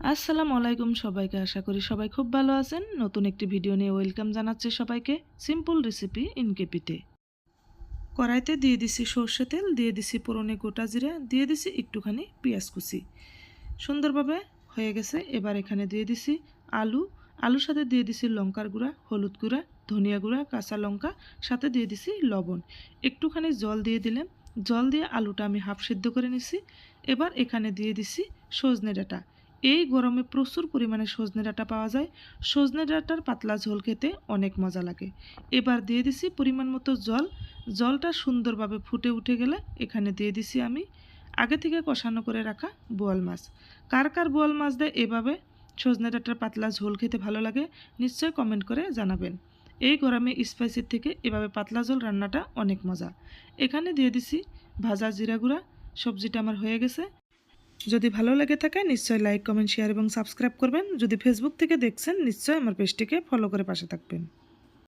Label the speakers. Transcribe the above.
Speaker 1: আসসালামু আলাইকুম সবাইকে, আশা করি সবাই খুব ভালো আছেন। নতুন একটি ভিডিও নিয়ে ওয়েলকাম জানাচ্ছি সবাইকে। সিম্পল রেসিপি ইনকেপিতে। কড়াইতে দিয়ে দিছি সর্ষে তেল, দিয়ে দিছি ফোড়নে গোটা জিরা, দিয়ে দিছি একটুখানি পেঁয়াজ কুচি। সুন্দরভাবে হয়ে গেছে। এবার এখানে দিয়ে দিছি আলুর সাথে দিয়ে দিছি লঙ্কার গুঁড়া, হলুদ গুঁড়া, ধনিয়া গুঁড়া, কাঁচা লঙ্কা, সাথে দিয়ে দিছি লবণ। একটুখানি জল দিয়ে দিলাম। জল দিয়ে আলুটা আমি হাফ সিদ্ধ করে নিছি। এবার এখানে দিয়ে দিছি সজনে ডাঁটা। এই গরমে প্রচুর পরিমাণে সজনে ডাঁটা পাওয়া যায়। সজনে ডাঁটার পাতলা ঝোল খেতে অনেক মজা লাগে। এবার দিয়ে দিছি পরিমাণ মতো জল। জলটা সুন্দরভাবে ফুটে উঠে গেলে এখানে দিয়ে দিছি আমি আগে থেকে কষানো করে রাখা বোয়াল মাছ। কার কার বোয়াল মাছ দেয় এভাবে সজনে ডাঁটার পাতলা ঝোল খেতে ভালো লাগে, নিশ্চয়ই কমেন্ট করে জানাবেন। এই গরমে স্পাইসির থেকে এভাবে পাতলা ঝোল রান্নাটা অনেক মজা। এখানে দিয়ে দিছি ভাজা জিরা গুঁড়া। সবজিটা আমার হয়ে গেছে। যদি ভালো লেগে থাকে নিশ্চয়ই লাইক, কমেন্ট, শেয়ার এবং সাবস্ক্রাইব করবেন। যদি ফেসবুক থেকে দেখছেন নিশ্চয়ই আমার পেজটিকে ফলো করে পাশে থাকবেন।